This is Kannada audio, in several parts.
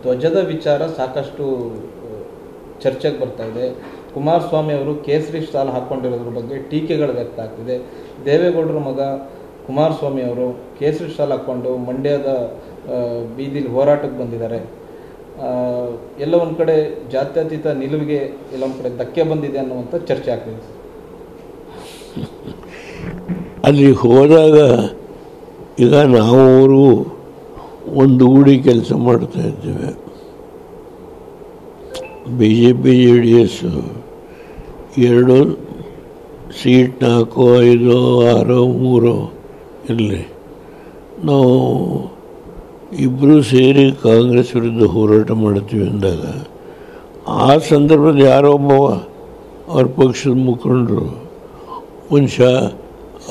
ಧ್ವಜದ ವಿಚಾರ ಸಾಕಷ್ಟು ಚರ್ಚೆಗೆ ಬರ್ತಾ ಇದೆ. ಕುಮಾರಸ್ವಾಮಿ ಅವರು ಕೇಸರಿ ಶಾಲ್ ಹಾಕ್ಕೊಂಡಿರೋದ್ರ ಬಗ್ಗೆ ಟೀಕೆಗಳು ವ್ಯಕ್ತ ಆಗ್ತಿದೆ. ದೇವೇಗೌಡರ ಮಗ ಕುಮಾರಸ್ವಾಮಿ ಅವರು ಕೇಸರಿ ಶಾಲ್ ಹಾಕ್ಕೊಂಡು ಮಂಡ್ಯದ ಬೀದಿಲಿ ಹೋರಾಟಕ್ಕೆ ಬಂದಿದ್ದಾರೆ. ಎಲ್ಲ ಒಂದು ಕಡೆ ಜಾತ್ಯತೀತ ನಿಲುವಿಗೆ ಎಲ್ಲ ಒಂದು ಕಡೆ ಧಕ್ಕೆ ಬಂದಿದೆ ಅನ್ನುವಂಥ ಚರ್ಚೆ ಆಗ್ತಿದೆ. ಅಲ್ಲಿ ಹೋದಾಗ ಈಗ ನಾವು ಅವರು ಒಂದುಗೂಡಿ ಕೆಲಸ ಮಾಡ್ತಾ ಇದ್ದೇವೆ. BJP JDS 2 ಸೀಟ್ 4, 5, 6, 3 ಇರಲಿ, ನಾವು ಇಬ್ಬರು ಸೇರಿ ಕಾಂಗ್ರೆಸ್ ವಿರುದ್ಧ ಹೋರಾಟ ಮಾಡ್ತೀವಿ ಅಂದಾಗ ಆ ಸಂದರ್ಭದಲ್ಲಿ ಯಾರೋ ಒಬ್ಬ ಅವ್ರ ಪಕ್ಷದ ಮುಖಂಡರು ಮನುಷ್ಯ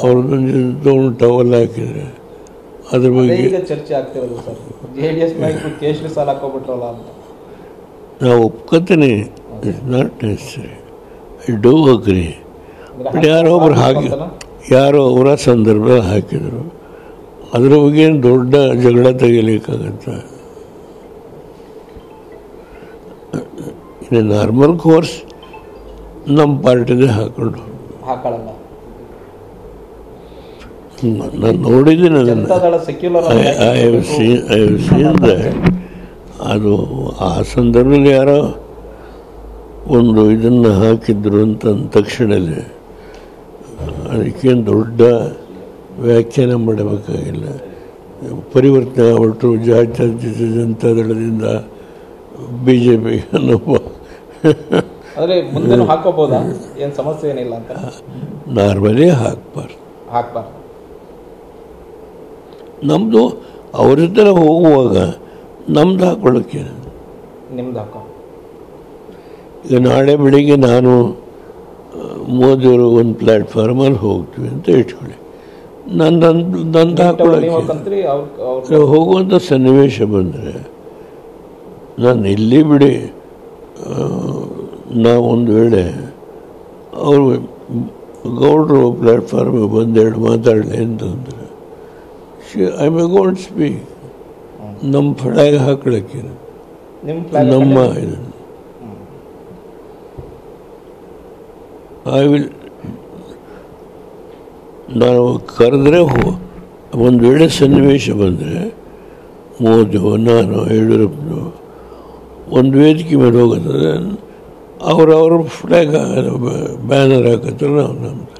ಅವ್ರದ್ದು ತೊಗೊಂಡು ಟವಲ್ ಹಾಕಿದರೆ ಅದ್ರ ಬಗ್ಗೆ ಚರ್ಚೆ ಆಗ್ತಿರೋದು ಸರ್. JDS ನಾಯಕರು ಕೇಸರಿ ಸಾಲ ಹಾಕೋಬಿಟ್ರಲ್ಲ ಅಂತ ನಾವು ಒಪ್ಕೋತೀನಿ. It's not necessary, I do agree. But ಯಾರೋ ಅವರ ಸಂದರ್ಭ ಹಾಕಿದರು, ಅದ್ರ ಬಗ್ಗೆ ದೊಡ್ಡ ಜಗಳ ತೆಗಿಲಿಕ್ಕಾಗತ್ತ? ಇನ್ನು ನಾರ್ಮಲ್ ಕೋರ್ಸ್ ನಮ್ಮ ಪಾರ್ಟಿದೇ ಹಾಕೊಳ್ಳಲ್ಲ. ನಾನು ನೋಡಿದ್ದೀನಿ ಅದನ್ನು. I have seen that. ಅದು ಆ ಸಂದರ್ಭದಲ್ಲಿ ಯಾರೋ ಒಂದು ಇದನ್ನು ಹಾಕಿದ್ರು ಅಂತ ಅಂದ ತಕ್ಷಣವೇ ಅದಕ್ಕೇನು ದೊಡ್ಡ ವ್ಯಾಖ್ಯಾನ ಮಾಡಬೇಕಾಗಿಲ್ಲ. ಪರಿವರ್ತನೆ ಹೊರಟು ಜಾತ್ಯತೀತ ಜನತಾದಳದಿಂದ BJP ಹಾಕೋಬೋದಾ? ಏನು ಸಮಸ್ಯೆ ಏನಿಲ್ಲ ಅಂತ ನಾರ್ಮಲಿ ಹಾಕ್ಬಾರ್ದು. ನಮ್ಮದು ಅವ್ರ ಜೊತೆ ಹೋಗುವಾಗ ನಮ್ದು ಹಾಕೊಳ್ಳೋಕ್ಕೆ ನಿಮ್ದು ಹಾಕೋ. ಈಗ ನಾಳೆ ಬೆಳಿಗ್ಗೆ ನಾನು ಮೋದಿಯವರು ಒಂದು ಪ್ಲ್ಯಾಟ್ಫಾರ್ಮಲ್ಲಿ ಹೋಗ್ತೀವಿ ಅಂತ ಇಟ್ಕೊಳ್ಳಿ, ನಂದು ಹಾಕೊಳ್ಳೋಕ್ಕೆ ಹೋಗುವಂಥ ಸನ್ನಿವೇಶ ಬಂದರೆ ನಾನು ಇಲ್ಲಿ ಬಿಡಿ, ನಾವೊಂದು ವೇಳೆ ಅವರು ಗೌಡ್ರು ಪ್ಲ್ಯಾಟ್ಫಾರ್ಮಿಗೆ ಬಂದೆರಡು ಮಾತಾಡಲಿ ಅಂತಂದರೆ I may go and speak. ನಮ್ಮ ಫ್ಲಾಗ್ ಹಾಕೊಳ್ಳೋಕ್ಕೆ ನಮ್ಮ ಇದನ್ನು ನಾವು ಕರೆದ್ರೆ ಒಂದು ವೇಳೆ ಸನ್ನಿವೇಶ ಬಂದರೆ ಮೋದಿಯೋ ನಾನು ಯಡಿಯೂರಪ್ಪನೋ ಒಂದು ವೇದಿಕೆ ಮೇಲೆ ಹೋಗೋದಾದ್ರೆ ಅವ್ರವ್ರ ಫ್ಲಾಗ್ ಬ್ಯಾನರ್ ಹಾಕತ್ತಾರೆ, ನಾವು ನಮ್ಮದು